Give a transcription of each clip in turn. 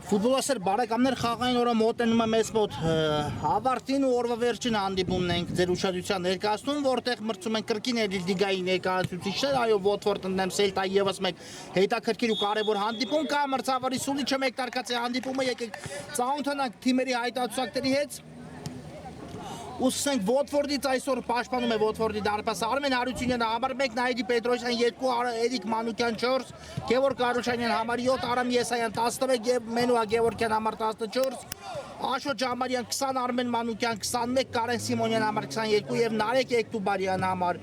Ֆուտբոլասեր բարեկամներ խաղային օրը մոտենում է մեզ մոտ ավարտին ու օրվա վերջին հանդիպումն ենք ձեր ուշադրության ներկայացնում, որտեղ մրցում են կրկին Էլիտիգայի ներկայացուցիչներ, այո Watford ընդդեմ Celta եւս մեկ հետաքրքիր ու կարևոր հանդիպում կա, մրցավարի սուլիչը մեկ տարկած է հանդիպումը, եկեք ծանոթանանք թիմերի հայտարարությունների հետ։ Ուսենք Watford-ից այսօր պաշտպանում է Watford-ի դարպասը Արմեն Հարությունյանը համար 1, Նահիդի Պետրոսյան 2, Էրիկ Մանուկյան 4, Գևորգ Արուշանյան համար 7, Արամ Եսայան 11 եւ Մենուա Գևորգյան համար 14, Աշոտ Ջամարյան 20, Արմեն Մանուկյան 21, Կարեն Սիմոնյան համար 22 եւ Նարեկ Էկտուբարյան համար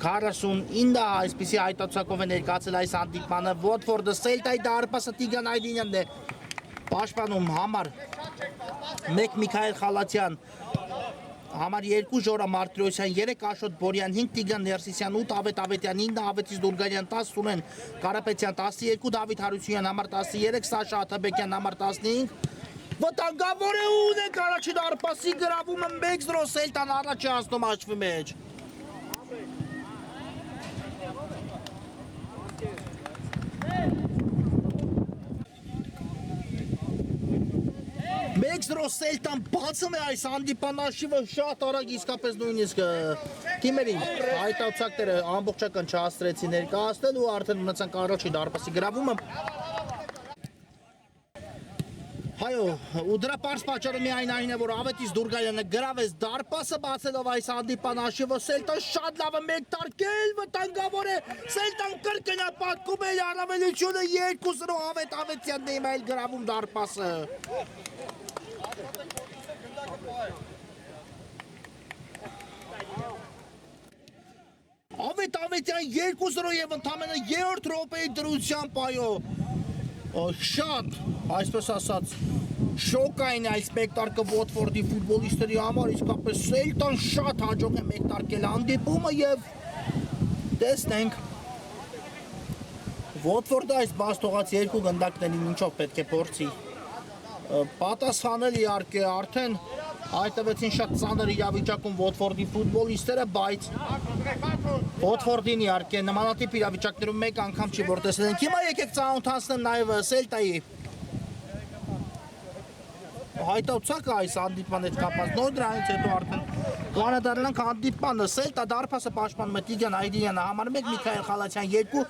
49, այսպիսի հայտարարությամբ է ներկայացել այս հանդիպմանը Watford-ը Celta-ի դարպասը Տիգրան Այդինյանն է պաշտպանում համար 1 Միքայել Խալաթյան համար 2 Ժորա Մարտիրոսյան 3 Աշոտ Բորյան 5 Տիգրան Ներսիսյան 8 Ավետ Ավետյան 9 Ավետիս Դուրգանյան 10 Սուրեն Կարապետյան 12 Դավիթ Հարությունյան համար 13 Սաշա Աթաբեկյան համար 15 վտանգավոր է ունենք առաջին դարպասի գրավումը 1-0 Celta-ն առաջ է հասնում հաշվի մեջ Մեքսրո Celta-ն բացում է այս հանդիպանաշիվը շատ արագ իսկապես նույնիսկ թիմերին հայտարարությունները ամբողջական չհասցրեցին ներկայացնել ու արդեն մնացան առաջին դարպասի գրավումը Հայո, ու դրա պարզ պատճառը միայն այն է, որ Ավետիս Դուրգայանը գրավեց դարպասը բացելով այս հանդիպանաշիվը Celta-ն շատ լավ է մեկ տարկել, վտանգավոր է Celta-ն կրկնապատկում է առավելությունը 2-0 Ավետ Ավետյանն է իմել գրավում դարպասը Ավետ Ավետյան 2-0 եւ ընդամենը 3-րդ րոպեի դրությամբ այո շատ, այսպես ասած, շոկային այս մեկտարկը Watford-ի ֆուտբոլիստերի համար, իսկապես Celta-ն շատ հաջող է մեկտարկել հանդիպումը եւ տեսնենք Watford-ը այս բաց թողած 2 գնդակներին ինչով պետք է փորձի պատասխանել իհարկե արդեն հայտվեցին շատ ծանր իրավիճակում Watford-ի ֆուտբոլիստերը, բայց Watford-ին իհարկե նմանատիպ իրավիճակներում մեկ անգամ չի որ տեսել ենք։ Հիմա եկեք ծանոթացնեմ նաև Celta-ի հայտարարությունը այս հանդիպման հետ կապված նոր դրանից հետո արդեն կանադարնանք հանդիպմանը Celta դարպասը պաշտպանում է Տիգրան Այդինյանը համար 1 Միքայել Խալաթյան 2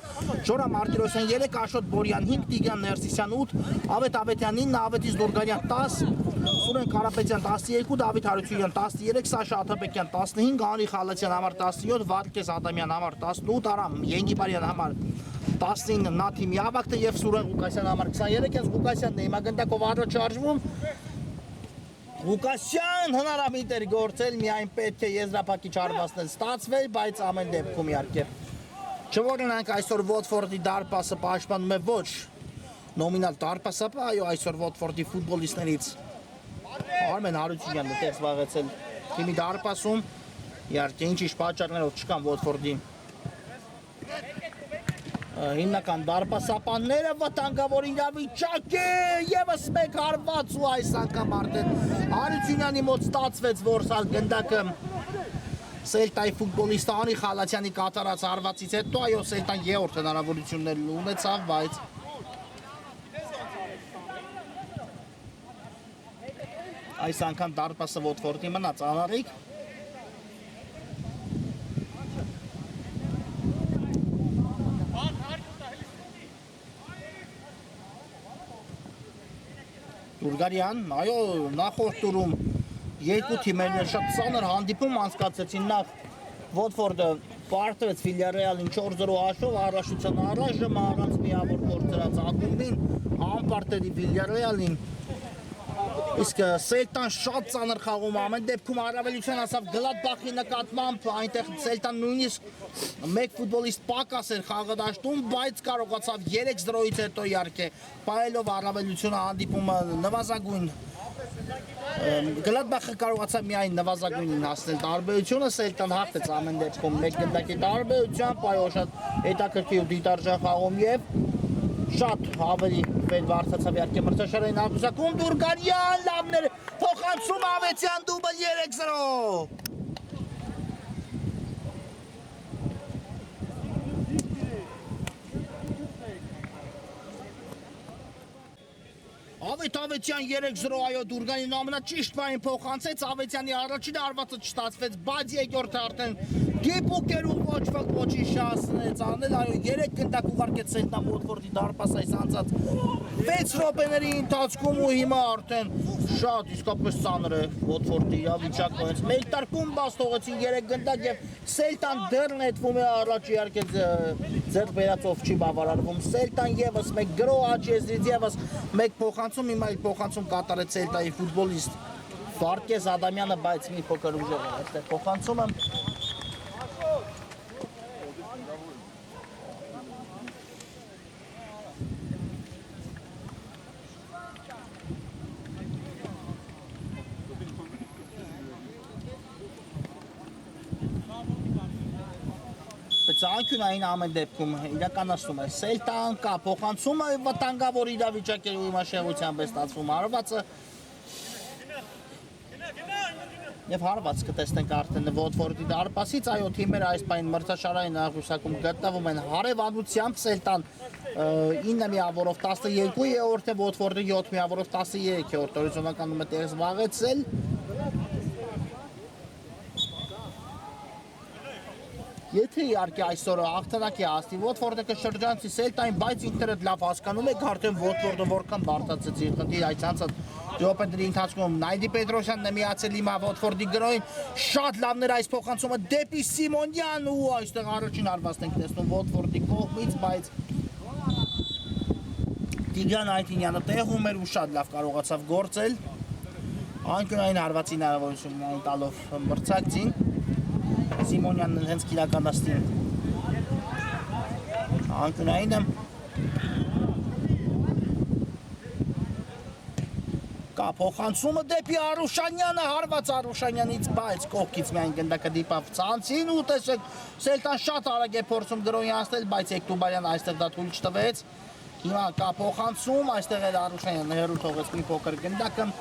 Ժորա Մարտիրոսյան 3 Աշոտ Բորյան 5 Տիգրան Ներսիսյան 8 Ավետ Ավետյան 9 Ավետիս Դուրգանյան 10 Սուրեն Կարապետյան 12 Դավիթ Հարությունյան 13 Սաշա Աթաբեկյան 15 Անի Խալաթյան համար 17 Վարդգես Ադամյան համար 18 Արամ Ենգիբարյան համար 19 Նաթիմ Յավակտը եւ Սուրեն Ղուկասյան համար 23 հենց Ղուկասյանն է հիմա գնդակով առաջ շարժվում Ղուկասյան հնարամիտ էր գործել, միայն պետք է եզրափակիչ հարվածներ ստացվել, բայց ամեն դեպքում իհարկե չորենանք այսօր Watford-ի դարպասը պաշտպանում է ոչ նոմինալ դարպասապը, այո այսօր Watford-ի ֆուտբոլիստներից Արմեն Հարությունյանն է տեղ զբաղեցել թիմի դարպասում Իհարկե ինչ պատճառներով չկան Watford-ի հիմնական դարպասապանները վտանգավոր իրավիճակ է եւս մեկ հարված ու այս անգամ արդեն Հարությունյանի մոտ ստացվեց որ սա գնդակը Սելտայի ֆուտբոլիստը Անի Խալաթյանի կատարած հարվածից հետո այո Սելտան երրորդ հնարավորություններ ունեցավ բայց այս անգամ դարպասը Watford-ի մնաց անառիկ Տուրգարյան, այո, նախորդ տուրում երկու թիմերն շատ ծանր հանդիպում անցկացրեցին նախ Watford-ը պարտվեց Villarreal-ին 4-0 հաշվով առաջության առայժմ առանց միավոր գործ դրած ակումբին անպարտելի Villarreal-ին իսկ Սելտան շատ ծանր խաղում ամեն դեպքում առավելություն ասավ Գլադբախի նկատմամբ այնտեղ Սելտան նույնիսկ մեկ ֆուտբոլիստ պակաս էր խաղը դաշտում բայց կարողացավ 3-0-ից հետո իհարկե պայելով առավելությունը հանդիպումը նվազագույն Գլադբախը կարողացավ միայն նվազագույնին հասնել տարբերությունը Սելտան հաղթեց ամեն դեպքում մեկ գնդակի տարբերությամբ այո շատ հետաքրքիր ու դիտարժան խաղում եւ շատ ավելի վեր վարձացավ իհարկե մրցաշարային աղյուսակում Դուրգարյան լավներ փոխանցում Ավետյան դուբլ 3-0 Ավետյան 3-0 այո Դուրգանին ամենաճիշտ բանին փոխանցեց Ավետյանի առաջին հարվածը չստացվեց բայց երկրորդը արդեն դիպուկ էր ու ոչինչ չհասնեց անել այո 3 գնդակ ուղարկեց Սելտան Watford-ի դարպաս այս անցած 6 րոպեների ընթացքում ու հիմա արդեն շատ իսկապես ծանր է Watford-ի իրավիճակը հենց մեկ տարկում բաց թողեցին 3 գնդակ եւ Սելտան դեռ նետվում է առաջ իհարկե ձեռք բերածով չի բավարարվում Սելտան եւս մեկ գրո աչեզից եւս մեկ փոխանցում հիմա իր փոխանցում կատարեց Սելտայի ֆուտբոլիստ Վարկես Ադամյանը բայց մի փոքր ուժեղ է այստեղ փոխանցումը Անկյունային ամեն դեպքում իրականացնում է Սելտան կա փոխանցումը վտանգավոր իրավիճակ է ու հիմա շեղությամբ է ստացվում հարվածը Եվ հարված կտեսնենք արդեն Watford-ի դարպասից այո թիմերը այս պայն մրցաշարային աղյուսակում գտնվում են հարևանությամբ Սելտան 9 միավորով 12-րդ է Watford-ը 7 միավորով 13-րդ հորիզոնականում է տեղ զբաղեցել Եթե իհարկե այսօրը հաղթանակի հասնի Watford-ը կշրջանցի Սելտային, բայց ինքներդ լավ հասկանում եք արդեն Watford-ը որքան բարդացեց իր խնդիր այս անցած րոպեների ընթացքում Նայդի Պետրոսյանն է միացել հիմա Watford-ի գրոին շատ լավն էր այս փոխանցումը դեպի Սիմոնյան ու այստեղ առաջին հարվածն ենք տեսնում Watford-ի կողմից, բայց Տիգրան Այթինյանը տեղում էր ու շատ լավ կարողացավ գործել անկյունային հարվածի հնարավորություն տալով մրցակցին Սիմոնյանն հենց կիրականացնի անկյունայինը կա փոխանցումը դեպի Արուշանյանը հարված Արուշանյանից բայց կողքից միայն գնդակը դիպավ ցանցին ու տեսեք Սելտան շատ արագ է փորձում գրոյի անցնել բայց Էկտուբարյանը այստեղ դա թույլ չտվեց հիմա կա փոխանցում այստեղ էլ Արուշանյանը հերու թողեց մի փոքր գնդակը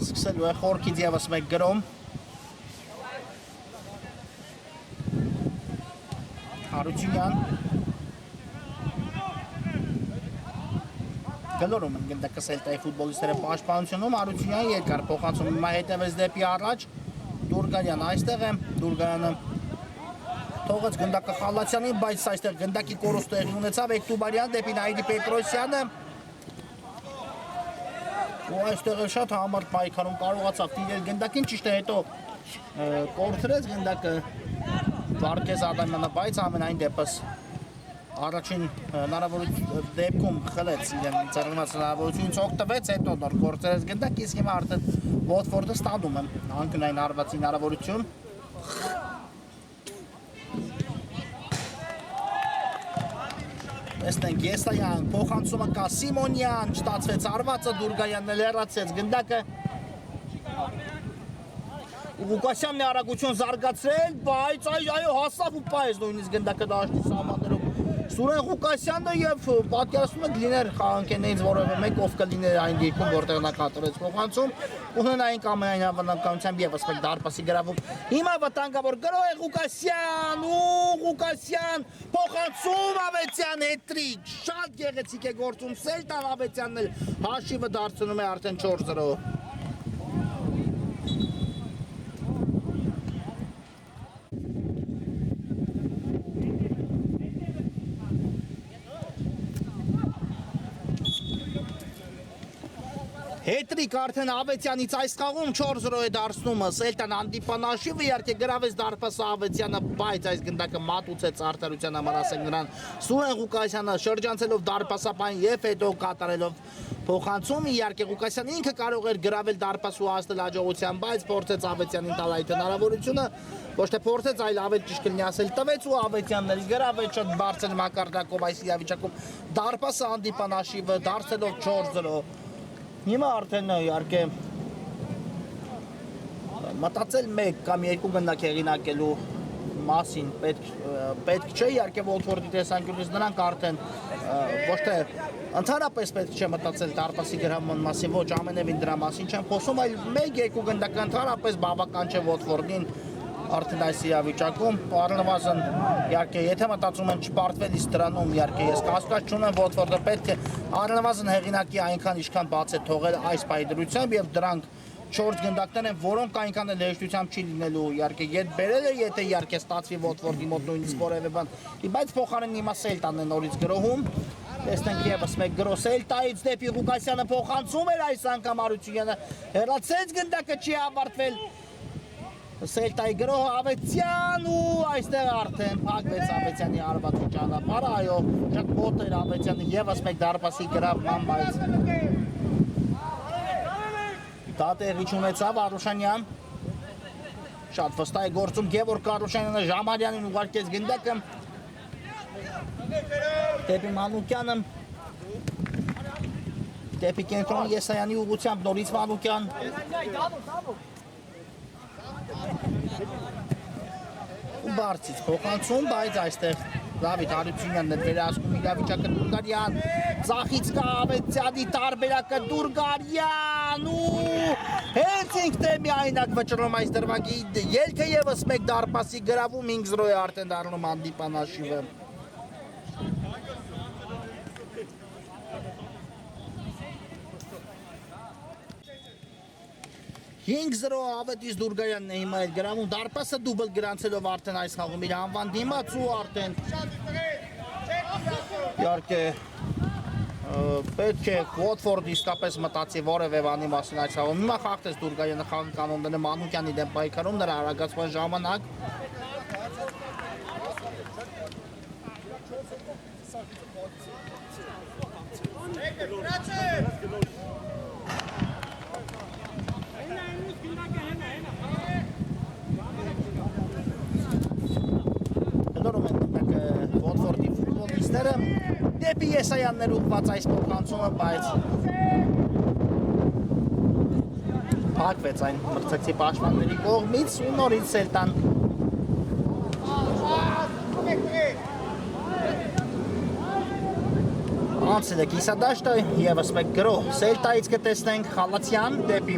Սկսելու է խորքից եւս մեկ գրոմ Հարությունյան Գլորում են գնդակը Սելտայի ֆուտբոլիստները պաշտպանությունում Հարությունյան երկար փոխանցում հիմա հետևեց դեպի առաջ Դուրգարյան այստեղ է Դուրգարյանը թողեց գնդակը Խալաթյանին բայց այստեղ գնդակի կորուստ տեղի ունեցավ Էկտուբարյան դեպի Նայդի Պետրոսյանը ու այստեղ էլ շատ համարդ պայքարում կարողացավ տիրել գնդակին ճիշտ է հետո կորցրեց գնդակը Վարկես Ադամյանը բայց ամենայն դեպս առաջին հնարավորություն դեպքում խլեց իրեն ծառնված հնարավորությունից օգտվեց հետո նոր կորցրեց գնդակ իսկ հիմա արդեն Watford-ը ստանում է անկյունային հարվածի հնարավորություն Տեսնենք Եսայան, փոխանցումը կա Սիմոնյան, չտացվեց արվածը, Դուրգայանն էլ հեռացեց գնդակը։ Ղուկասյանն է արագություն զարգացրել, բայց այո հասավ ու պայեց նույնիսկ գնդակը դաշտի սահմաններում։ Սուրեն Ղուկասյանը եւ պատկերացնում եք լիներ խաղանքներից որևէ մեկ ով կլիներ այն դեպքում որտեղ նա կատարեց փոխանցում ունենային ամենայն հավանականությամբ եւս մեկ դարպասի գրավում հիմա վտանգավոր գրող է Ղուկասյան ու Ղուկասյան փոխանցում Ավետյան հետրիկ շատ գեղեցիկ է գործում Սելտան Ավետյանն էլ հաշիվը դարձնում է արդեն 4-0 Հետրիկ արդեն Ավետյանից այս խաղում 4-0 է դարձնումը, Սելտան հանդիպանաշիվը իհարկե գրավեց դարպասը Ավետյանը, բայց այս գնդակը մատուցեց արտարության համար ասենք նրան Սուրեն Ղուկասյանը շրջանցելով դարպասապային և հետո կատարելով փոխանցում, իհարկե Ղուկասյանը ինքը կարող էր գրավել դարպաս ու հասնել հաջողության, բայց փորձեց Ավետյանին տալ այդ հնարավորությունը, ոչ թե փորձեց, այլ ավելի ճիշտ կլինի ասել տվեց ու Ավետյանն էլ գրավեց շատ բարձր մակարդակով այս իրավիճակում դարպասը հանդիպանաշիվը դարձելով 4-0 Հիմա արդեն իհարկե մտածել մեկ կամ երկու գնդակ հեղինակելու մասին պետք չէ իհարկե Վոլֆորդի տեսանկյունից նրանք արդեն ոչ թե ընդհանրապես պետք չէ մտածել դարպասի գրավման մասին ոչ ամենևին դրա մասին չեմ խոսում այլ մեկ-երկու գնդակ ընդհանրապես բավական չէ Վոլֆորդին արդեն այս իրավիճակում առնվազն իհարկե եթե մտածում են չպարտվելիս դրանում իհարկե ես կասկած չունեմ Վոլֆորդը պետք է առնվազն հեղինակի այնքան ինչքան բաց է թողել այս պայդրությամբ եւ դրանք 4 գնդակներ են որոնք այնքան էլ հեշտությամբ չի լինելու իհարկե ետ բերել է եթե իհարկե ստացվի Վոլֆորդի մոտ նույնիսկ որևէ բան բայց փոխարենն հիմա Սելտանն է նորից գրոհում տեսնենք եւս մեկ գրո Սելտայից դեպի Ղուկասյանը փոխանցում էր այս անգամ Արությունյանը հեռացեց գնդակը չի ավարտվել Սելտայի գրոհը Ավետյան ու այստեղ արդեն փակվեց Ավետյանի արվածի ճանապարհը, այո, շատ մոտ էր Ավետյանը եւս մեկ դարպասի գրավման, բայց դա տեղի չունեցավ Արուշանյան շատ վստահ է գործում Գևորգ Արուշանյանը Ժամարյանին ուղարկեց գնդակը դեպի Մանուկյանը դեպի կենտրոն Եսայանի ուղղությամբ նորից Մանուկյան ու բարձից փոխանցում, բայց այստեղ Դավիթ Հարությունյանն է վերահսկում իրավիճակը Դուրգարյան, Ծախից կա Ավետյանի տարբերակը Դուրգարյան ու հենց ինքն է միայնակ վճռում այս դրվագի ելքը եւս մեկ դարպասի գրավում 5-0 է արդեն դառնում հանդիպանաշիվը 5-0 Ավետիս Դուրգայանն է հիմա էլ գրավում դարպասը դուբլ գրանցելով արդեն այս խաղում իր անվան դիմաց ու արդեն իհարկե պետք է Վոտֆորդը իսկապես մտածի որևէ բանի մասին այս խաղում հիմա խաղթեց Դուրգայանը խաղի կանոնները Մանուկյանի դեմ պայքարում նրա արագացման ժամանակ Վոտֆորդի ֆուտբոլիստները դեպի Եսայաններ ուղղված այս փոխանցումը, բայց փակվեց այն մրցակցի պաշտպանների կողմից ու նորից Սելտան անցել է կիսադաշտը եւս մեկ գրոհ Սելտայից կտեսնենք Խալացյան դեպի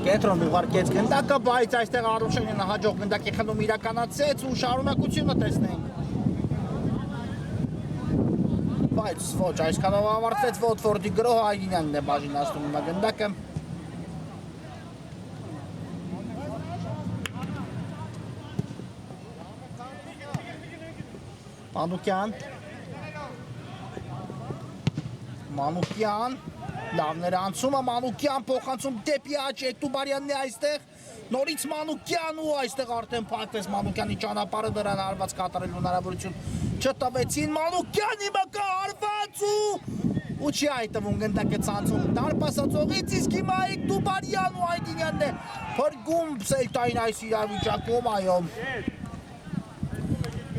Կենտրոն ուղարկեց գնդակը, բայց այստեղ Արուշանյանը հաջող գնդակի խմբում իրականացեց ու շարունակությունը տեսնենք։ Բայց ոչ, այսքանով ավարտվեց Վոտֆորդի գրոհը Այգինյանն է բաժինացնում հիմա գնդակը։ Մանուկյան լավներ անցումը Մանուկյան փոխանցում դեպի աջ Էտուբարյանն է այստեղ նորից Մանուկյան ու այստեղ արդեն փակվեց Մանուկյանի ճանապարհը նրան հարված կատարելու հնարավորություն չտվեցին Մանուկյանի մկա հարված ու չի այտվում գնդակը ցանցում դարպասացողից իսկ հիմա Էտուբարյան ու Այգինյանն է փրկում Սելտային այս իրավիճակում այո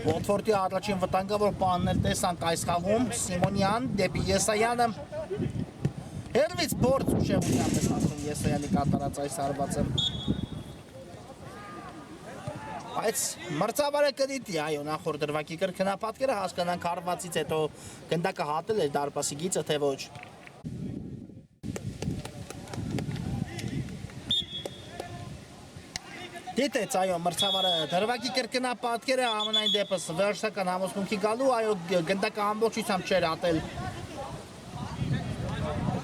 Ոթվորդի առաջին վտանգավոր պաններ տեսանք այս խաղում, Սիմոնյան դեպի Եսայանը, հերվից բորդ ուշևությամբ ես ասում Եսայանի կատարած այս հարվածը, բայց մրցավարը կդիտի, այո, նախորդ դրվագի կրկնապատկերը հասկանանք հարվածից հետո գնդակը հատել էր դարպասի գիծը, թե ոչ։ Դիտեց, այո, մրցավարը դրվագի կրկնապատկերը ամենայն դեպս վերջնական համոզմունքի գալու, այո, գնդակը ամբողջությամբ չէր հատել։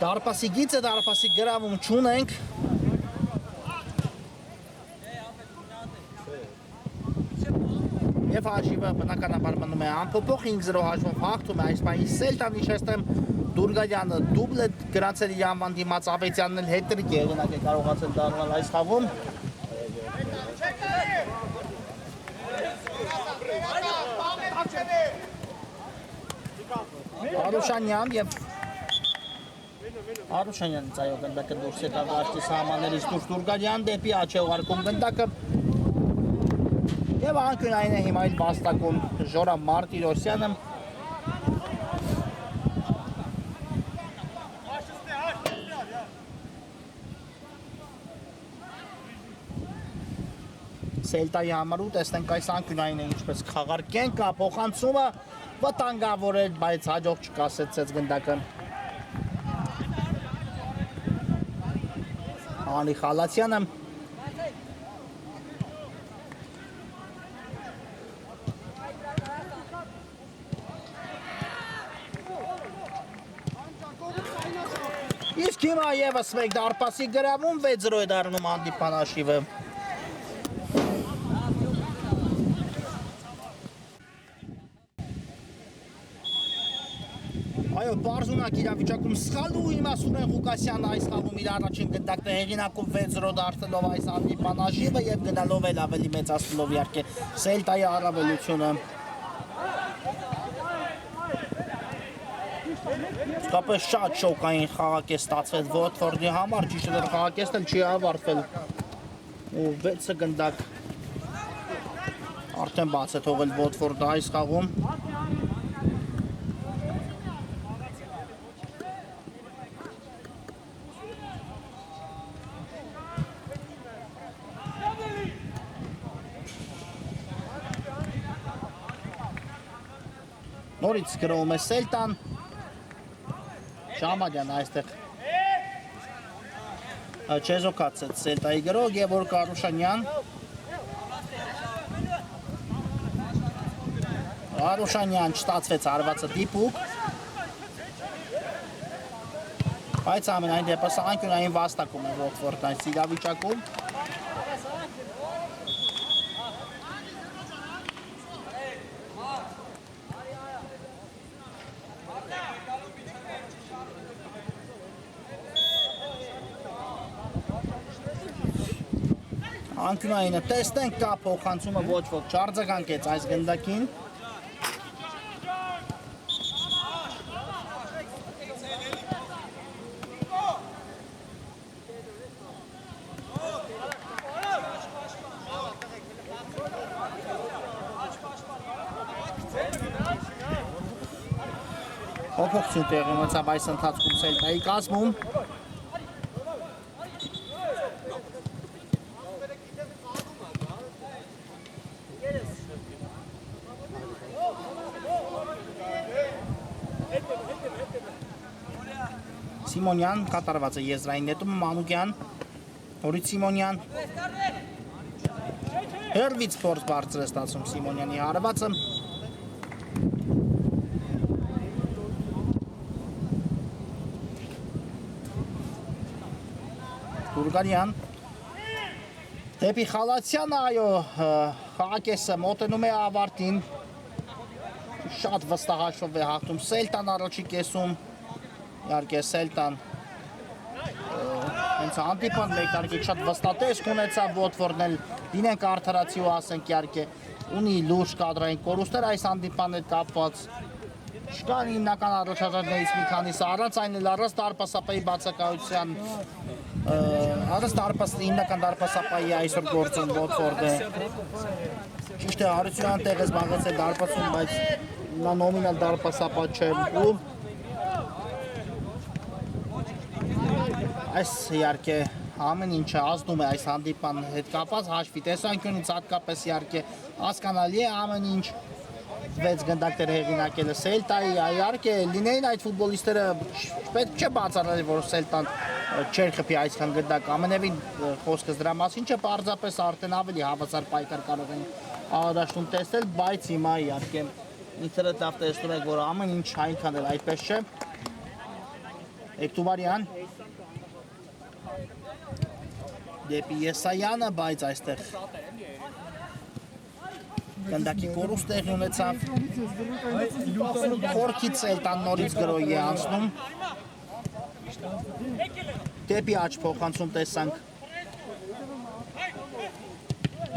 Դարպասի գիծը, դարպասի գրավում չունենք։ Եվ հաշիվը բնականաբար մնում է անփոփոխ 5-0 հաշվով հաղթում է այս պահին Սելտան, իհարկե Դուրգալյանը դուբլ է գրանցել իր անվան դիմաց, Ավետյանն էլ հետրիկ եղունակ է կարողացել դառնալ այս խաղում։ Արուշանյան եւ Արուշանյանից այո գնդակը դուրս եկավ դաշտի սահմաններից դուրս Դուրգալյան դեպի աջ է ուղարկում գնդակը եւ անկյունային է հիմա էլ վաստակում Ժորա Մարտիրոսյանը Սելտայի համար ու տեսնենք այս անկյունային է ինչպես խաղարկենք, փոխանցումը վտանգավոր էր, բայց հաջող չկասեցեց գնդակը։ Անի Խալացյանը իսկ հիմա եւս մեկ դարպասի գրավում 6-0 է դառնում հանդիպան հաշիվը։ Այո, պարզունակ իրավիճակում սխալու հիմա Սուրեն Ղուկասյանը այս խաղում իր առաջին գնդակն է հեղինակում 6-0 դարձնելով այս հանդիպան հաշիվը եւ գնալով էլ ավելի մեծացնելով իհարկե Սելտայի առավելությունը։ Իսկապես շատ շոկային խաղակ է ստացվել Ոթվորդի համար, ճիշտ է խաղակեսն էլ չի ավարտվել ու 6 գնդակ արդեն բաց է թողել Ոթվորդը այս խաղում։ Նորից գրովում է Սելտան, Շամադյան այստեղ չեզոքացեց Սելտայի գրող, Գևորգ Արուշանյան, Արուշանյան չստացվեց հարվածը դիպուկ, բայց ամենայն դեպս անկյունային վաստակում է Ոթվորդն այս իրավիճակում։ Անկյունայինը տեսնենք կա փոխանցումը ոչ ոք չարձագանքեց այս գնդակին։ Փոփոխություն տեղի ունեցավ այս ընթացքում Սելտայի կազմում։ Սիմոնյան կատարված է եզրային նետումը, Մանուկյան, Օրից Սիմոնյան, հերվից փորձ բարձր է ստացում Սիմոնյանի հարվածը, Դուրգալյան, դեպի Խալացյանը, այո, խաղակեսը մոտենում է ավարտին, շատ վստահ հաշվով է հաղթում Սելտան առաջի կեսում, իհարկե Սելտան հենց հանդիպան մեկնարկից շատ վստահ տեսք ունեցավ Ոթվորդն էլ դինենք արդարացի ու ասենք իհարկե ունի լուրջ կադրային կորուստներ այս հանդիպան հետ կապված Չկան հիմնական առաջադրաններից մի քանիսը առանց այն էլ առանց դարպասապայի բացակայության առանց հիմնական դարպասապայի այսօր գործում Watford-ը ճիշտ է Հարությունյան տեղ է զբաղեցել դարպասում, բայց նա նոմինալ դարպասապա չէ ու այս իհարկե ամեն ինչը ազդում է այս հանդիպման հետ կապված հաշվի տեսանկյունից հատկապես իհարկե հասկանալի է ամեն ինչ 6 գնդակներ հեղինակելը Սելտայի, իհարկե լինեին այդ ֆուտբոլիստները պետք չէ բացառել, որ Սելտան չէր խփի այսքան գնդակ, ամենևին խոսքս դրա մասին չէ, պարզապես արդեն ավելի հավասար պայքար կարող են առաջնում տեսնել, բայց հիմա իհարկե ինքները լավ տեսնում եք, որ ամեն ինչ այնքան էլ այդպես չէ։ Էկտուբարյան դեպի Եսայանը, բայց այստեղ գնդակի կորուստ տեղի ունեցավ, խորքից Սելտան նորից գրոյի է անցնում, դեպի աջ փոխանցում տեսանք,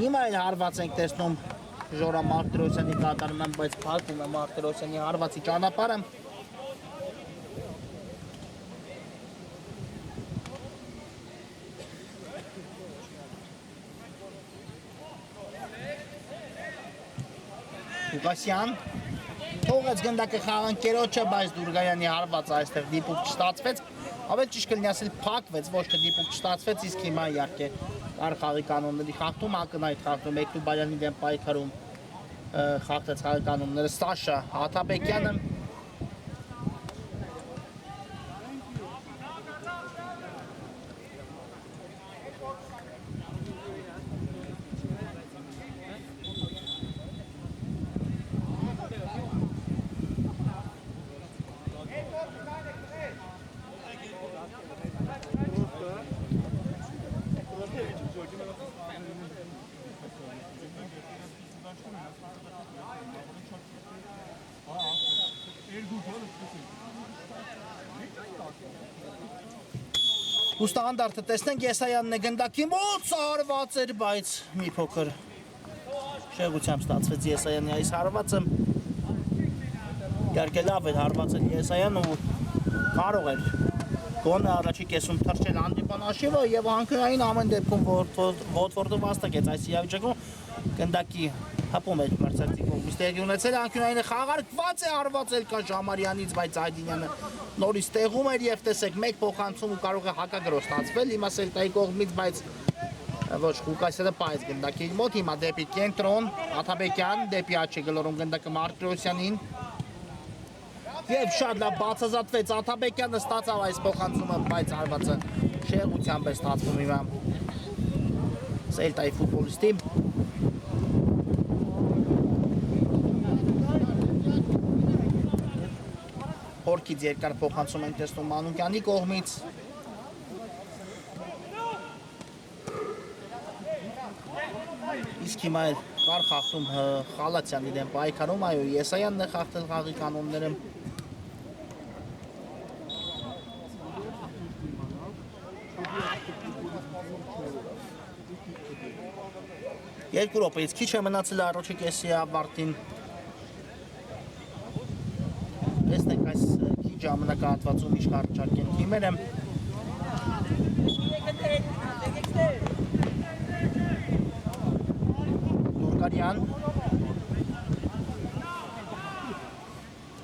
հիմա էլ հարված ենք տեսնում Ժորա Մարտիրոսյանի կատարում եմ, բայց փակվում է Մարտիրոսյանի հարվածի ճանապարհը, Ղուկասյան թողեց գնդակը խաղանկերոջը, բայց Դուրգայանի հարվածը այստեղ դիպուկ չստացվեց, ավելի ճիշտ կլինի ասել փակվեց, ոչ թե դիպուկ չստացվեց, իսկ հիմա իհարկե կար խաղի կանոնների խախտում, ակնհայտ խախտում Էկտուբարյանի դեմ պայքարում խախտեց խաղի կանոնները Սաշա Աթաբեկյանը Ուստանդարտը տեսնենք Եսայանն է գնդակի մոտ հարված էր, բայց մի փոքր շեղությամբ ստացվեց Եսայանի այս հարվածը իհարկե լավ էր հարված էր Եսայան ու կարող էր գոնե առաջի կեսում թռչել հանդիպան հաշիվը եւ հանքային ամեն դեպքում Watford-ը վաստակեց այս իրավիճակում գնդակի հապում էր մրցակցի կողմից տեղի ունեցել հանքայինը խաղարկված է հարվածել կա Ժամարյանից, բայց Այդինյանը նորից տեղում էր եւ տեսեք մեկ փոխանցում ու կարող է հակագրո ստացվել հիմա Սելտայի կողմից, բայց ոչ Ղուկասյանը պայծ գնդակի մոտ հիմա դեպի կենտրոն Աթաբեկյան դեպի աջ է գլորում գնդակը Մարտիրոսյանին եւ շատ լավ բացազատվեց Աթաբեկյանը ստացավ այս փոխանցումը, բայց հարվածը շեղությամբ է ստացվում հիմա Սելտայի ֆուտբոլիստի Հորքից երկար փոխանցում են տեսնում Մանուկյանի կողմից իսկ հիմա էլ կար խախտում Խալացյանի դեմ պայքարում, այո Եսայանն է խախտել խաղի կանոնները Երկու րոպեից քիչ է մնացել առաջի կեսի ավարտին տեսնենք այս քիչ ժամանակահատվածում ինչ կառաջարկեն թիմերը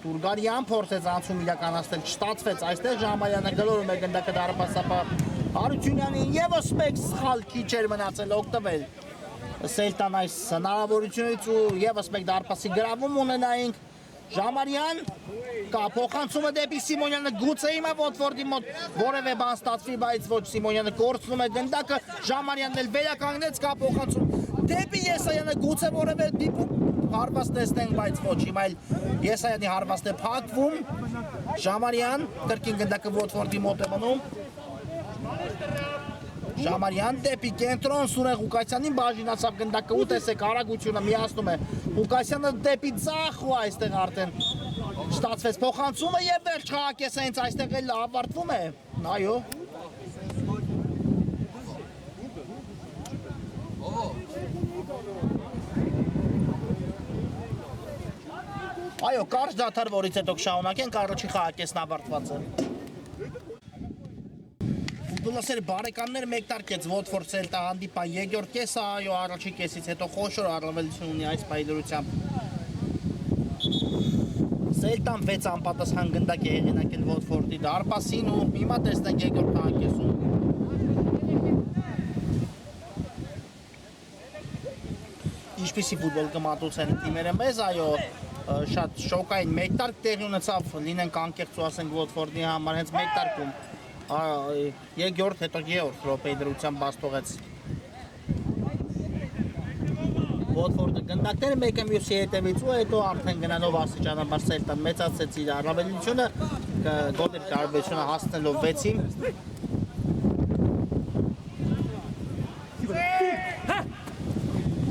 Դուրգարյան փորձեց անցում իրականացնել, չստացվեց, այստեղ Ժամարյանը գլորում է գնդակը դարպասապա Հարությունյանին եւս մեկ սխալ քիչ էր մնացել օգտվել Սելտան այս հնարավորությունից ու եւս մեկ դարպասի գրավում ունենայինք Ժամարյան կա փոխանցումը դեպի Սիմոնյանը գուցե հիմա Watford-ի մոտ որևէ բան ստացվի, բայց ոչ Սիմոնյանը կորցնում է գնդակը Ժամարյանն էլ վերականգնեց կա փոխանցում դեպի Եսայանը գուցե որևէ դիպուկ հարված տեսնենք, բայց ոչ հիմա էլ Եսայանի հարվածն է փակվում Ժամարյան կրկին գնդակը Watford-ի մոտ է մնում Ժամարյան դեպի կենտրոն Սուրեն Ղուկասյանին բաժինացավ գնդակը ու տեսեք արագությունը միացնում է Ղուկասյանը դեպի ձախ ու այստեղ արդեն ստացվեց փոխանցումը եւ վերջ խաղակեսը հենց այստեղ էլ ավարտվում է այո Այո, կարճ դադար, որից հետո կշարունակենք, առաջի խաղակեսն ավարտված է։ Ֆուտբոլասեր բարեկամներ, մեկ տարկեց Watford Celta հանդիպան երկրորդ կեսը, այո, առաջի կեսից հետո խոշոր առավելություն ունի այս պայլորությամբ։ Celta-ն 6 անպատասխան գնդակ է հեղինակել Watford-ի դարպասին ու հիմա տեսնենք երկրորդ խաղակեսում։ Ինչպիսի ֆուտբոլ կմատուցեն թիմերը մեզ, այո, շատ շոկային մեկ տարկ տեղի ունեցավ, լինենք անկեղծ ու ասենք Watford-ի համար, հենց մեկ տարկում երկրորդ, հետո երրորդ րոպեի դրությամբ բաց թողեց Watford-ը գնդակները մեկը մյուսի հետևից ու հետո արդեն գնալով աստիճանաբար Celta-ն մեծացեց իր առավելությունը, գոլերի տարբերությունը հասնելով 6-ի։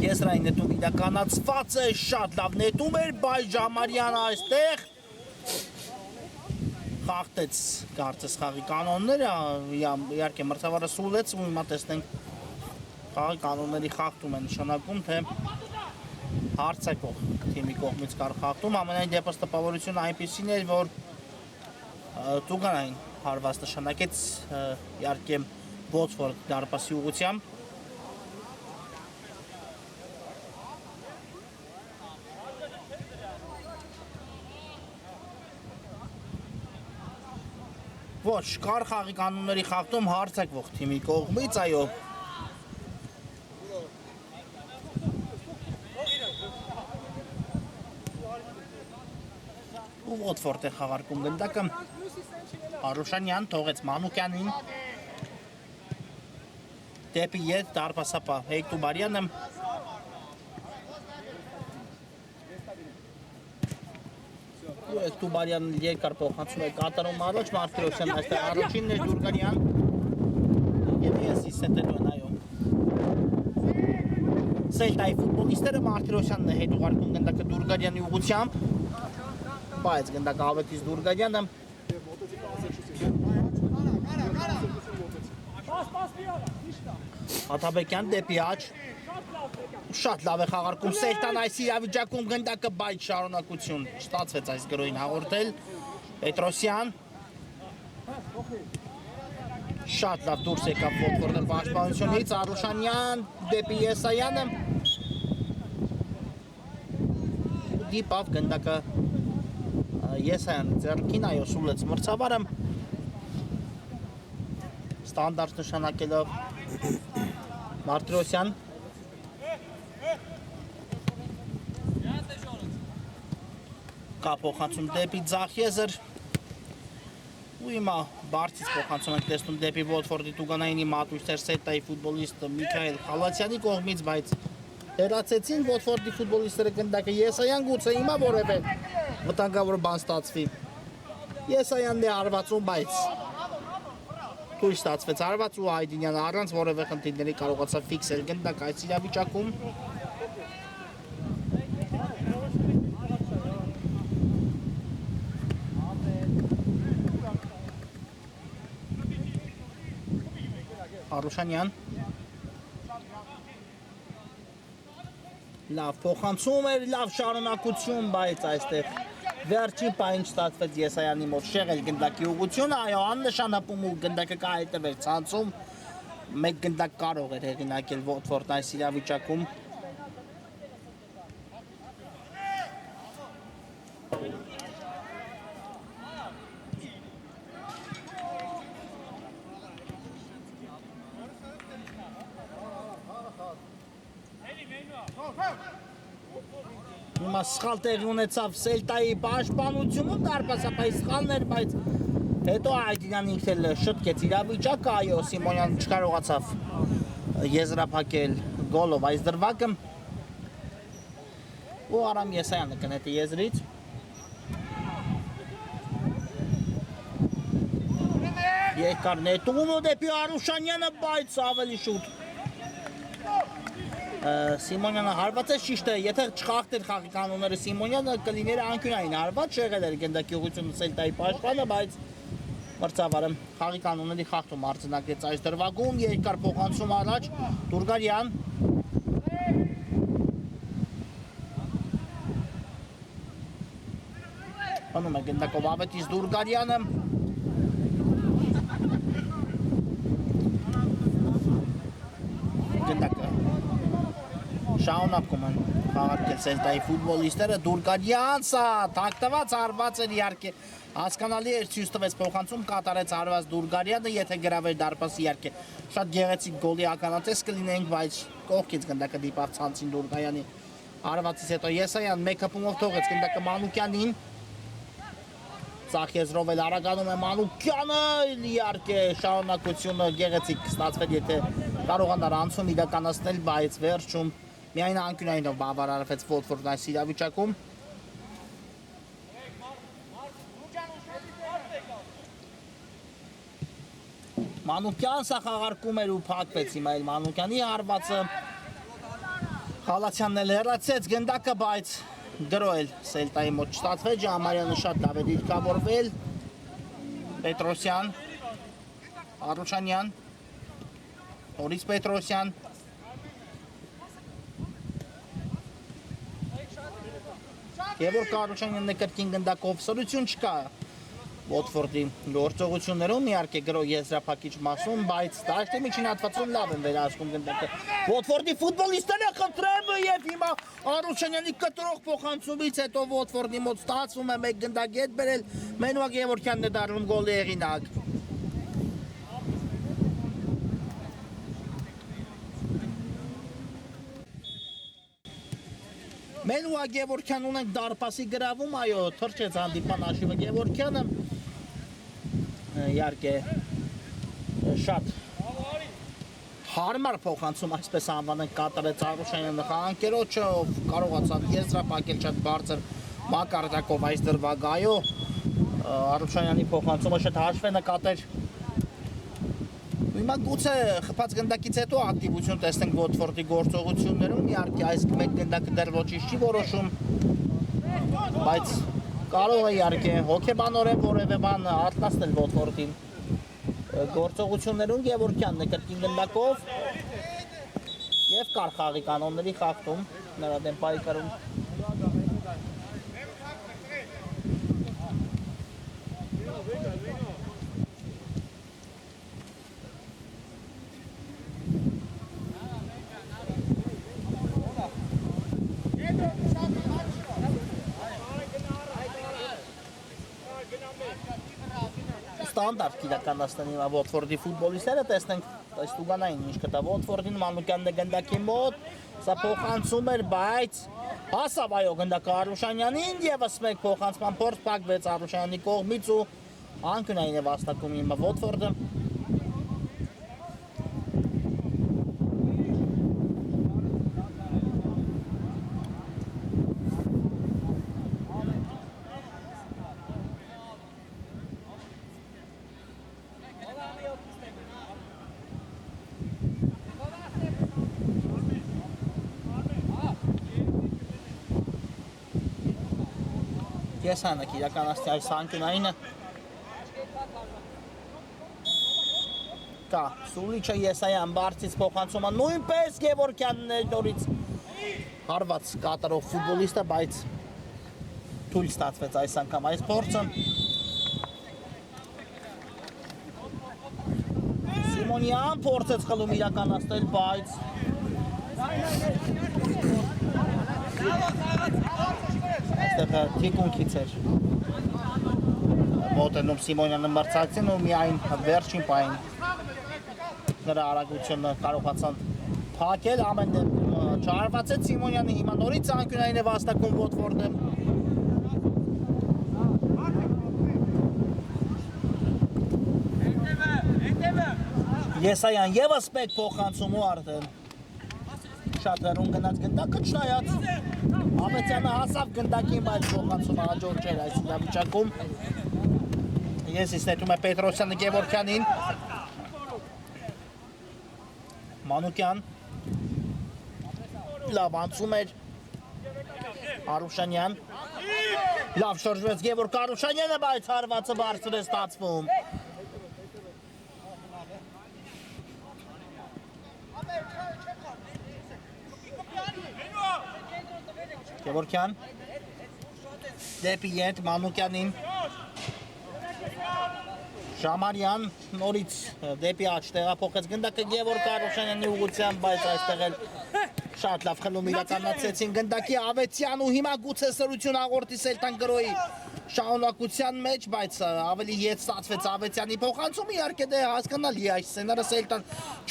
Կեսրային նետում իրականացված է, շատ լավ նետում էր, բայց Ժամարյանը այստեղ խախտեց կարծես խաղի կանոնները, իհարկե մրցավարը սուլեց ու հիմա տեսնենք խաղի կանոնների խախտում է նշանակում, թե հարձակող թիմի կողմից կար խախտում, ամենայն դեպս տպավորությունը այնպիսին էր, որ Տուգանային հարված նշանակեց իհարկե Watford դարպասի ուղղությամբ։ Ոչ, կար խաղի կանոնների խախտում հարձակվող թիմի կողմից, այո։ Ու Watford է խաղարկում գնդակը։ Արուշանյան թողեց Մանուկյանին։ Դեպի ետ դարպասապա Հեյտուբարյանը։ Տուբարյան երկար փոխանցում է կատարում առաջ, Մարտիրոսյանն այստեղ առաջինն էր Դուրգանյան և եսի սետելու են, այո։ Celta-ի ֆուտբոլիստերը Մարտիրոսյանն է հետ ուղարկում գնդակը Դուրգանյանի ուղղությամբ, բայց գնդակը ավետից Դուրգանյանը։ Աթաբեկյան դեպի աջ, շատ լավ է խաղարկում Celta-ն այս իրավիճակում գնդակը, բայց շարունակություն չստացվեց այս գրոյին հաղորդել Պետրոսյան, շատ լավ դուրս եկավ Watford-ը պաշտպանությունից, Արուշանյան դեպի Եսայանը, դիպավ գնդակը Եսայան ձեռքին, այո, սուլեց մրցավարը, ստանդարտ նշանակելով Մարտիրոսյան, կա փոխանցում դեպի Ձախեզր ու հիմա բարձից փոխանցում ենք տեսնում դեպի Watford-ի Տուգանայինի մատույցներ Celta-ի ֆուտբոլիստ Միքայել Խալացյանի կողմից, բայց հեռացեցին Watford-ի ֆուտբոլիստները գնդակը Եսայան, գուցե հիմա որևէ վտանգավոր բան ստացվի։ Եսայանն է արվածում, բայց թույլ ստացվեց արված ու Հայդինյանը առանց որևէ խնդիրների կարողացավ ֆիքսել գնդակ այս իրավիճակում։ Արուշանյան լավ փոխանցում էր, լավ շարունակություն, բայց այստեղ վերջին պահին չստացվեց Եսայանի մոտ շեղել գնդակի ուղղությունը, այո, աննշանապում ու գնդակը կա հետևել ցանցում, մեկ գնդակ կարող էր հեղինակել Watford-ն այս իրավիճակում։ Հիմա սխալ տեղի ունեցավ Celta-ի պաշտպանությունում, դարպասապայի սխալն էր, բայց հետո Հայդինյանն ինքն էլ շտկեց իրավիճակը, այո, Սիմոնյանն չկարողացավ եզրափակել գոլով այս դրվագը ու Արամ Եսայանը կնետի եզրից։ Երկար նետում ու դեպի Արուշանյանը, բայց ավելի շուտ Սիմոնյանը հարված է, ճիշտ է, եթե չխախտեր խաղի կանոնները Սիմոնյանը կլիներ անկյունային հարված, շեղել էր գնդակի ուղղությունը Celta-ի պաշտպանը, բայց մրցավարը խաղի կանոնների խախտում արձանագրեց այս դրվագում, երկար փոխանցում առաջ Դուրգարյան, Անում է գնդակով Ավետիս Դուրգարյանը։ Գնդակը շահունակում են խաղարկել Սելտայի ֆուտբոլիստները, Դուրգարյան սա թակտված արված էր իհարկե, հասկանալի էր ցույց տվեց փոխանցում կատարեց արված Դուրգարյանը, եթե գրավեր դարպասի իհարկե շատ գեղեցիկ գոլի ականատես կլինենք, բայց կողքից գնդակը դիպավ ցանցին Դուրգարյանի արվածից հետո Եսայան մեկ հպումով թողեց գնդակը Մանուկյանին, Ծախեզրով էլ արագանում է Մանուկյանը, իհարկե շահունակությունը գեղեցիկ ստացվել, եթե կարողանար անցում իրականացնել, բայց վերջում միայն անկյունայինով բավարարվեց Watford-ն այս իրավիճակում։ Մանուկյան սա խաղարկում էր ու փակվեց հիմա էլ Մանուկյանի հարվածը։ Խալացյանն էլ հեռացեց գնդակը, բայց գրոել Սելտայի մոտ չստացվեց, Ջամարյանը շատ լավ էր իրկավորվել։ Պետրոսյան, Արուշանյան, Օրից Պետրոսյան, Գևորգ Արուշանյանն է կրկին գնդակով, սրություն չկա Watford-ի գործողություններում, իհարկե գրո եզրափակիչ մասում, բայց դաշտի միջին հատվածում լավ են վերահսկում գնդակը Watford-ի ֆուտբոլիստները, խնդրեմ, եւ հիմա Արուշանյանի կտրող փոխանցումից հետո Watford-ի մոտ ստացվում է մեկ գնդակ հետ բերել, Մենուա Գևորգյանն է դառնում գոլի հեղինակ։ Մենուա Գևորգյան ունենք դարպասի գրավում, այո, թրջեց հանդիպան Աշիվը Գևորգյանը, իհարկե շատ հարմար փոխանցում, այսպես անվանենք, կատարեց Արուշանյանը խաղանկերոջը, ով կարողացավ եզրափակել շատ բարձր մակարդակով այս դրվագ, այո, Արուշանյանի փոխանցումը շատ հաշվ է նկատել։ Հիմա գուցե խփած գնդակից հետո ակտիվություն տեսնենք Watford-ի գործողություններում, իհարկե այս մեկ գնդակը դեռ ոչինչ չի որոշում, բայց կարող է իհարկե հոգեբանորեն որևէ բան արտասնել Watford-ին գործողություններում, Գևորգյանն է կրկին գնդակով եւ կար խաղի կանոնների խախտում, նրա դեմ պայքարում։ Ստանդարտ իրականացնեն հիմա Watford-ի ֆուտբոլիստները, տեսնենք տեստուգանային ինչ կտա Watford-ին, Մանուկյանն է գնդակի մոտ, սա փոխանցում էր, բայց հասավ այո գնդակը Արուշանյանին, եւս մեկ փոխանցման փորձ փակվեց Արուշանյանի կողմից ու անկյունային է վաստակում հիմա Watford-ը։ Եսայանն իրականացնի այս անկյունայինը կա, Սուլիչը Եսայան բարձից փոխանցումը նույնպես Գևորգյանն է նորից հարված կատարող ֆուտբոլիստը, բայց թույլ ստացվեց այս անգամ այս փորձը։ Սիմոնյան փորձեց խլում իրականացնել, բայց այստեղ թիկունքից էր մոտենում Սիմոնյանը մրցակցին ու միայն վերջին պահին նրա արագությունը կարողացան փակել, ամեն դեպքում չարվածեց Սիմոնյանը, հիմա նորից անկյունային է վաստակում Watford-ը։ Եսայան եւս մեկ փոխանցում ու արդեն շատ հեռուն գնաց գնդակը չնայած Ավետյանը հասավ գնդակին, բայց փոխանցումը հաջող չէր այս իրավիճակում։ Ես նետում է Պետրոսյանը Գևորգյանին։ Մանուկյան լավ անցում էր Արուշանյան, լավ շրջվեց Գևորգ Արուշանյանը, բայց հարվածը բարձր է ստացվում։ Գևորգյան դեպի Յենտ Մանուկյանին Շամանյան նորից դեպի աջ տեղափոխեց գնդակը Գևորգ Արուշանյանի ուղղությամբ, բայց այստեղ էլ շատ լավ խլում իրականացրեցին գնդակի Ավետյան ու հիմա գուցե սրություն աղորդի Սելտան Գրոյի շահունակության մեջ, բայց ավելի ետ ստացվեց Ավետյանի փոխանցումը, իհարկե դե հասկանալի է այս սցենարը Սելտան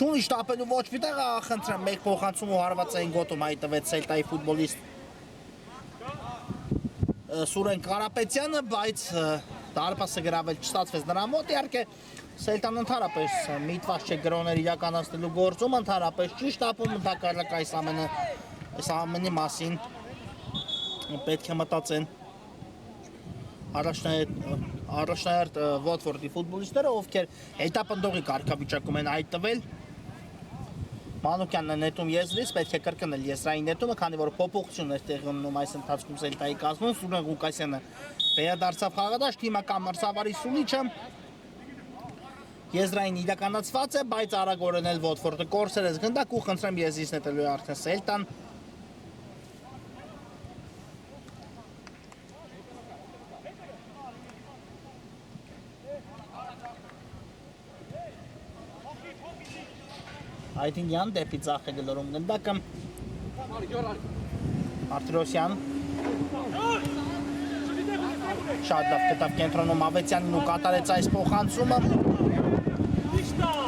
չունի շտապելու ոչ մի տեղ, խնդրեմ մեկ փոխանցում ու հարվածային գոտում հայտնվեց Սելտայի ֆուտբոլիստ Սուրեն Կարապետյանը, բայց դարպասը գրավել չստացվեց նրա մոտ, իհարկե Սելտան ընդհանրապես միտված չէ գրոներ իրականացնելու գործում, ընդհանրապես չի շտապում, ընդհակառակ այս ամենի մասին պետք է մտածեն առաջնահերթ Վոտֆորդի ֆուտբոլիստները, ովքեր հետապնդողի կարգավիճակում են հայտնվել Մանուկյանն է նետում եզրից, պետք է կրկնել եզրային նետումը, քանի որ փոփոխություն էր տեղի ունենում այս ընթացքում Սելտայի կազմում, Սուրեն Ղուկասյանը վերադարձավ խաղադաշտ, հիմա մրցավարի Սուլիչը եզրային իրականացված է, բայց արագորեն էլ Վոտֆորդը կորսրեց գնդակ ու խնդրեմ եզրից նետելու է արդեն Սելտան Այդինյան դեպի ձախ է գլորում գնդակը Արտիրոսյան շատ լավ գտավ կենտրոնում Ավետյանին ու կատարեց այս փոխանցումը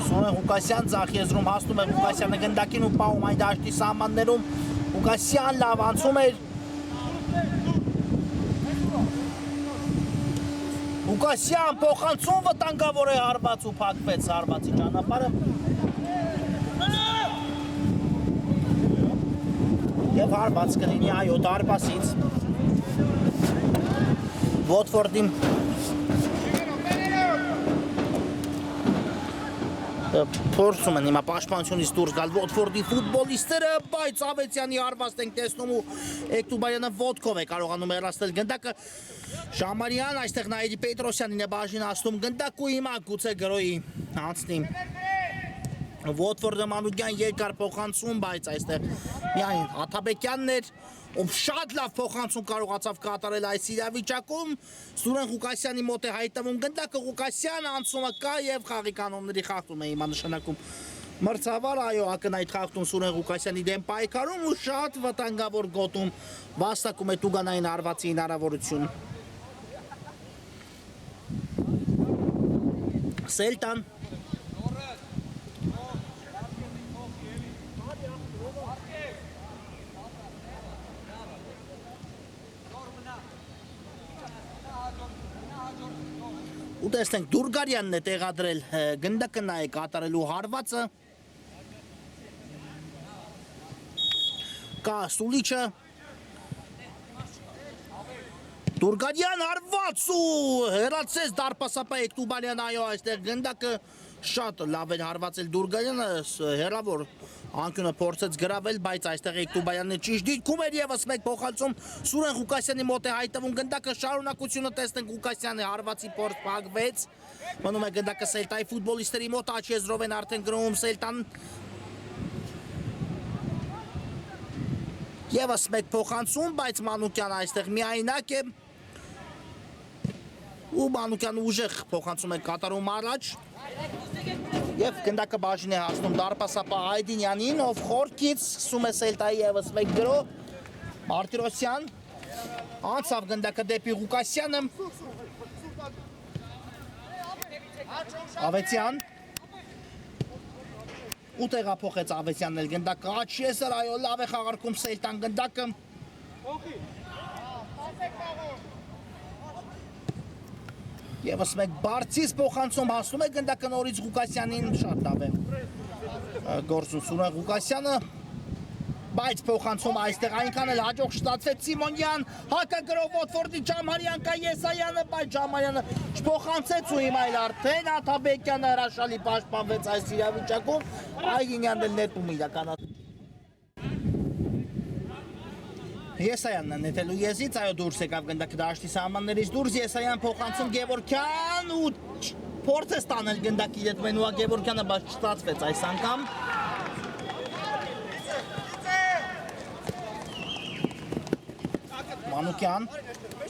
Սուրեն Ղուկասյան ձախ եզրում հասնում է Ղուկասյանը գնդակին ու պահում այն դաշտի սահմաններում Ղուկասյան լավ անցում էր Ղուկասյան փոխանցում վտանգավոր է հարված ու փակվեց հարվածի ճանապարհը Եվ հարված կլինի այո դարպասից Վոտֆորդի փորձում են հիմա պաշտպանությունից դուրս գալ Վոտֆորդի ֆուտբոլիստները, բայց Ավետյանի հարվածն ենք տեսնում ու Էկտուբարյանը ոտքով է կարողանում հեռացնել գնդակը Շամանյան այստեղ Նաիրի Պետրոսյանին է բաժինացնում գնդակ ու հիմա գուցե Գրոյի անցնի Վոտֆորդը Մանուկյան երկար փոխանցում, բայց այստեղ միայն Աթաբեկյանն էր, ով շատ լավ փոխանցում կարողացավ կատարել այս իրավիճակում, Սուրեն Ղուկասյանի մոտ է հայտնվում գնդակը, Ղուկասյանը անցումը կա եւ խաղի կանոնների խախտում է հիմա նշանակում մրցավար, այո, ակնհայտ խախտում Սուրեն Ղուկասյանի դեմ պայքարում ու շատ վտանգավոր գոտում վաստակում է տուգանային հարվածի հնարավորություն։ Սելտան ու տեսնենք Դուրգարյանն է տեղադրել գնդակը նա է կատարելու հարվածը կա Սուլիչը Դուրգարյան հարված ու հեռացեց դարպասապա Էկտուբարյան այո այստեղ գնդակը շատ լավ էր հարվածել Դուրգարյանը հեռավոր անկյունը փորձեց գրավել, բայց այստեղ Էկտուբարյանը ճիշտ դիրքում էր եւս մեկ փոխանցում Սուրեն Ղուկասյանի մոտ է հայտնվում գնդակը շարունակությունը տեսնենք Ղուկասյանի հարվածի փորձ փակվեց մնում է գնդակը Սելտայի ֆուտբոլիստերի մոտ աջ եզրով են արդեն գրովում Սելտան եւս մեկ փոխանցում, բայց Մանուկյանը այստեղ միայնակ է ու Մանուկյանը ուժեղ փոխանցում է կատարում առաջ Եվ գնդակը բաժին է հասնում դարպասապա Այդինյանին, ով խորքից սկսում է Սելտայի եւս մեկ գրո Արտիրոսյան անցավ գնդակը դեպի Ղուկասյանը Ավետյան ու տեղափոխեց Ավետյանն էլ գնդակը աջ եզր, այո լավ է խաղարկում Սելտան գնդակը Եվս մեկ բարձից փոխանցում հասնում է գնդակը նորից Ղուկասյանին, շատ լավ է գործում Սուրեն Ղուկասյանը, բայց փոխանցում այստեղ այնքան էլ հաջող չստացվեց Սիմոնյան, հակագրով Վոտֆորդի Ջամարյան կա Եսայանը, բայց Ջամարյանը չփոխանցեց ու հիմա էլ արդեն Աթաբեկյանը հրաշալի պաշտպանվեց այս իրավիճակում, Այգինյանն էլ նետում իրականացնում Եսայանն է նետելու եզից, այո դուրս եկավ գնդակը դաշտի սահմաններից դուրս, Եսայան փոխանցում Գևորգյան ու փորձ է ստանել գնդակի հետ մենուա Գևորգյանը, բայց չստացվեց այս անգամ։ Մանուկյան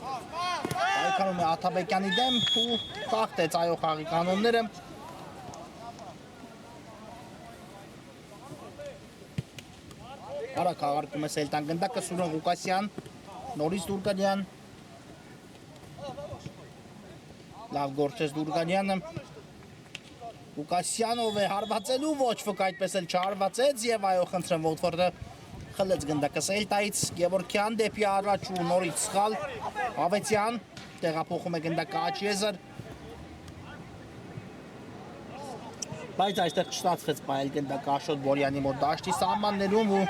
Պայքարում է Աթաբեկյանի դեմ ու խախտեց այո խաղի կանոնները։ Արագ աղարկում է Սելտան գնդակը Սուրեն Ղուկասյան, նորից Դուրգանյան։ Լավ գործեց Դուրգանյանը։ Ղուկասյանով է հարվածելու, ոչ ոք այդպես էլ չհարվածեց եւ այո խնդրեմ Վոտֆորդը խլեց գնդակը Սելտայից, Գևորգյան դեպի առաջ ու նորից սխալ, Ավետյան տեղափոխում է գնդակը Աչիեզր։ Բայց այստեղ չստացվեց պահել գնդակը Աշոտ Բորյանի մոտ դաշտի սահմաններում ու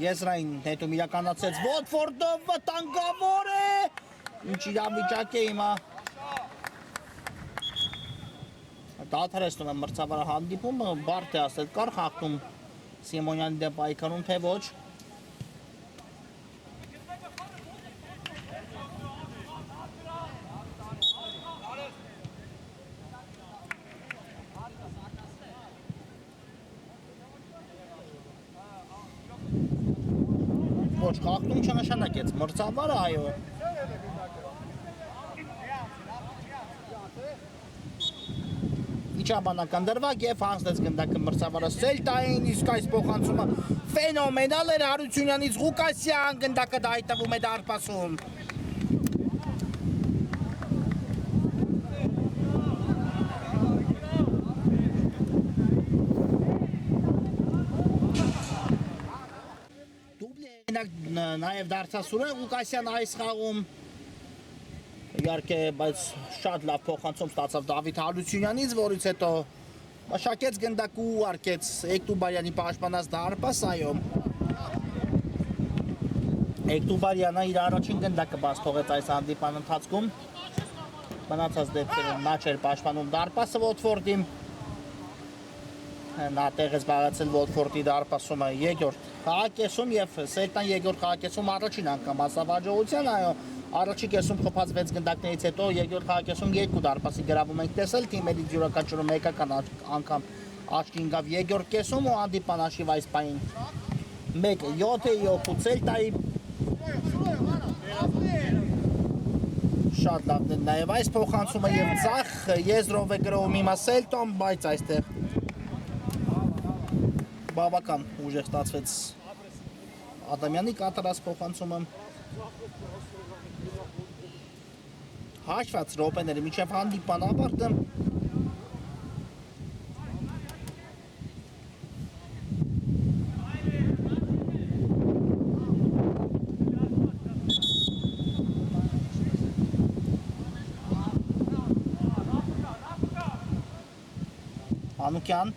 Եզրային հետում իրականացեց Վոտֆորդով վտանգավոր է։ Ինչ իրավիճակ է հիմա։ Դադարեցնում է մրցավարը հանդիպումը, բարդ է ասել, կար խախտում Սիմոնյանի դեմ պայքարում, թե ոչ։ Ոչ, խախտում չնշանակեց, մրցավարը այո։ Իջաբանական դրվագ և հանձնեց գնդակը մրցավարը Սելտային, իսկ այս փոխանցումը ֆենոմենալ էր Հարությունյանից Ղուկասյան, գնդակը հայտնվում է դարպասում։ Դուբլի նաև դարձավ Սուրեն Ղուկասյան այս խաղում։ Իհարկե, բայց շատ լավ փոխանցում ստացավ Դավիթ Հարությունյանից, որից հետո մշակեց գնդակը ու արկեց Էկտուբարյանի պաշտպանած դարպաս, այո։ Էկտուբարյանը իր առաջին գնդակը բաց թողեց այս հանդիպան ընթացքում։ Մնացած դեպքերում նա չէր պաշտպանում դարպասը Վոտֆորդին։ Նա տեղ է զբաղեցել Վոտֆորդի դարպասումը երկրորդ խաղակեսում և Սելտան երկրորդ խաղակեսում առաջին անգամ հասավ հաջողության, այո։ Առաջի կեսում խփած 6 գնդակներից հետո երկրորդ խաղակեսում 2 դարպասի գրավում ենք տեսել, թիմերից յուրաքանչյուրը մեկական անգամ աչքի ընկավ երկրորդ կեսում ու հանդիպան հաշիվ այս պահին 1-7 Սելտայի։ Շատ լավն է նաև այս փոխանցումը և ձախ եզրով է գրովում հիմա Սելտոն, բայց այստեղ բավական ուժեղ ստացվեց Ադամյանի կատարած փոխանցումը։ Հաշված րոպեները մինչև հանդիպան ավարտը։ Անուկյան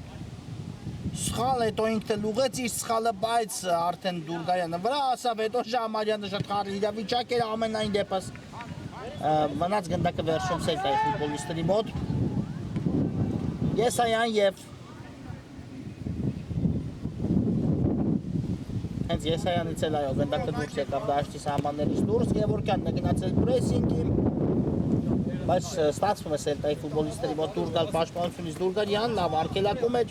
սխալ հետո ինքն էլ ուղեց իր սխալը, բայց արդեն Դուրգայանը վրա ասավ, հետո Ժամարյանը շատ խառը իրավիճակ էր ամենայն դեպս մնաց գնդակը վերջում Սելտայի ֆուտբոլիստների մոտ։ Եսայան և հենց Եսայանից էլ այո գնդակը դուրս եկավ դաշտի սահմաններից դուրս, Գևորգյանն է գնացել պրեսինգի, բայց ստացվում է Սելտայի ֆուտբոլիստների մոտ դուրս գալ պաշտպանությունից Դուրգանյան, լավ արգելակում էր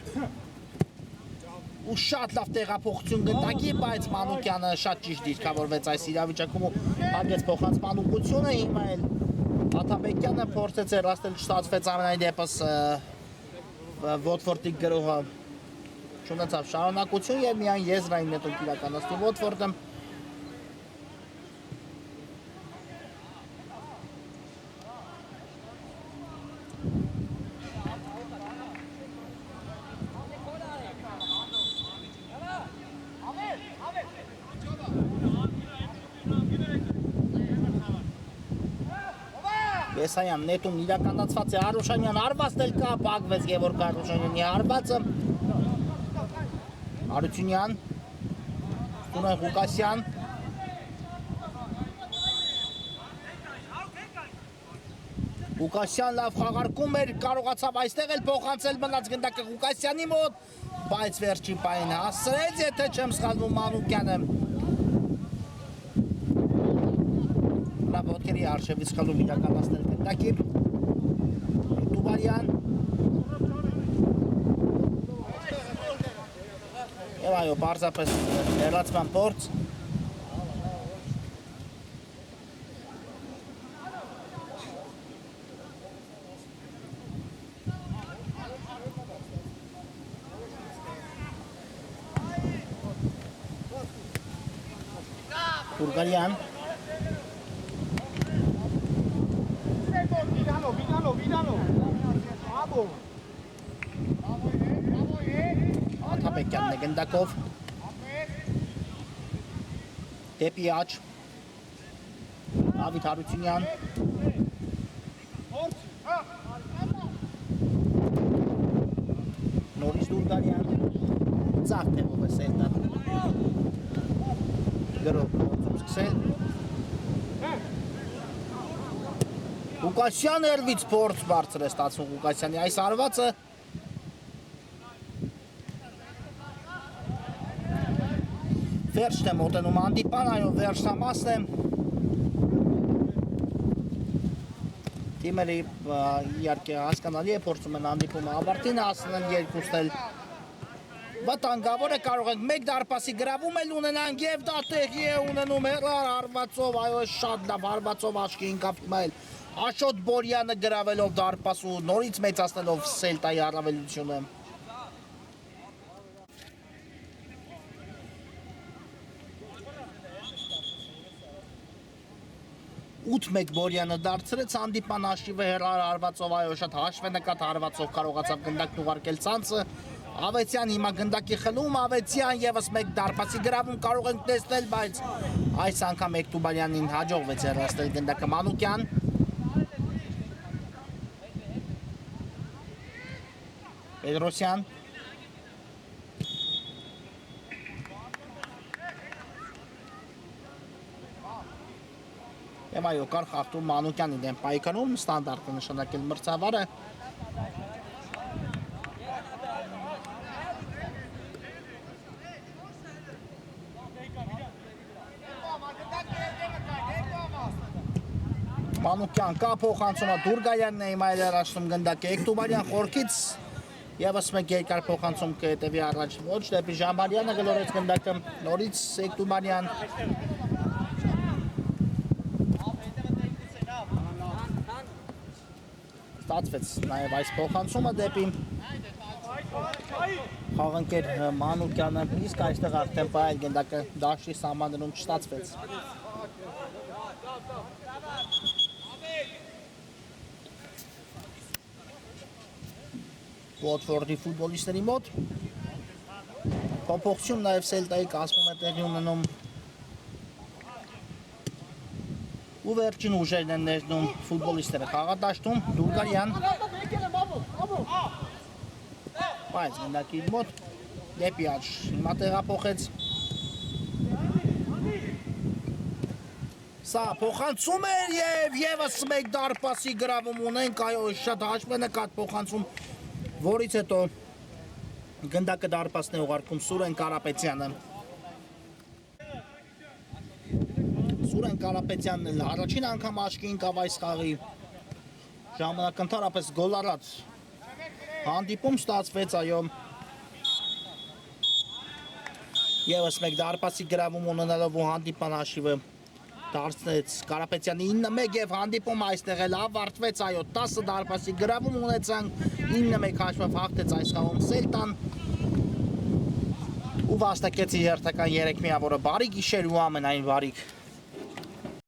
ու շատ լավ տեղափոխություն գնդակի, բայց Մանուկյանը շատ ճիշտ դիրքավորվեց այս իրավիճակում ու հագեց փոխանցման ուղղությունը, հիմա էլ Աթաբեկյանը փորձեց հեռացնել, չստացվեց ամենայն դեպս Վոտֆորդի գրողը չունեցավ շարունակություն և միայն եզրային նետում իրականացնի Վոտֆորդը։ Եսայան նետում իրականացված է Արուշանյան, հարվածն էլ կա, փակվեց Գևորգ Արուշանյանի հարվածը։ Հարությունյան, Սուրեն Ղուկասյան։ Ղուկասյան լավ խաղարկում էր, կարողացավ այստեղ էլ փոխանցել մնաց գնդակը Ղուկասյանի մոտ, բայց վերջի պահին հասցրեց, եթե չեմ սխալվում Մանուկյանը։ Ոտքերի արշևից խլում իրականացնել գնդակի Տուբարյան և այո պարզապես հեռացման փորձ Բուրգարյան Աթաբեկյանն է գնդակով դեպի աջ Դավիթ Հարությունյան Նորից Դուրգարյան ծաղ թևով է սելտան գրով սկսել Ղուկասյան երվից փորձ բարձր է ստացվում Ղուկասյանի այս արվածը վերջն է մոտենում հանդիպան, այո վերջնամասն է Թիմերի իհարկե հասկանալի է փորձում են հանդիպումը ավարտին հասնեն երկուսն էլ վտանգավոր է կարող ենք մեկ դարպասի գրավում էլ ունենանք եւ դա տեղի է ունենում հեռար հարվածով այո շատ լավ հարվածով աչքի ընկավ մայլ Աշոտ Բորյանը գրավելով դարպաս ու նորից մեծացնելով Սելտայի առավելությունը 8-1 Բորյանը դարձրեց հանդիպան հաշիվը հեռար հարվածով այո շատ հաշվ է նկատ հարվածով կարողացավ գնդակն ուղարկել ցանցը Ավետյան հիմա գնդակի խլում Ավետյան եւս մեկ դարպասի գրավում կարող ենք տեսնել բայց այս անգամ Էկտուբարյանին հաջողվեց հեռացնել գնդակը Մանուկյան Պետրոսյան Եմ այո կար խախտում Մանուկյանի դեմ պայքարում ստանդարտը նշանակել մրցավարը Մանուկյան կա փոխանցումը Դուրգայանն է հիմա երաշտում գնդակ Էկտուբարյան խորքից Եվս մեկ երկար փոխանցում կհետևի առաջ ոչ դեպի Ժամբարյանը գլորեց գնդակը նորից Էկտուբարյան Ստացվեց նաև այս փոխանցումը դեպի խաղընկեր Մանուկյանը իսկ այստեղ արդեն պայել գնդակը դաշտի սահմաններում չստացվեց Watford-ի ֆուտբոլիստների մոտ փոփոխություն նաև Սելտայի կազմում է տեղի ունենում ու վերջին ուժերն են ներդնում ֆուտբոլիստները խաղադաշտում Դուրգարյան բայց գնդակի մոտ դեպի աջ հիմա տեղափոխեց Սա փոխանցում էր եւ եւս մեկ դարպասի գրավում ունենք այո շատ հաշվ է նկատ փոխանցում որից հետո գնդակը դարպասն է ուղարկում Սուրեն Կարապետյանը Սուրեն Կարապետյանն էլ առաջին անգամ աչքի ընկավ այս խաղի ժամանակ ընդհանրապես գոլարած հանդիպում ստացվեց այո եւս մեկ դարպասի գրավում ունենալով ու հանդիպան հաշիվը դարձնեց Կարապետյանի 9-1 եւ հանդիպում այստեղ էլ ավարտվեց այո 10 դարպասի գրավում ունեցանք 9-1 հաշվով հաղթեց այս խաղում Սելտան ու վաստակեց իր հերթական 3 միավորը բարի գիշեր ու ամենայն բարիք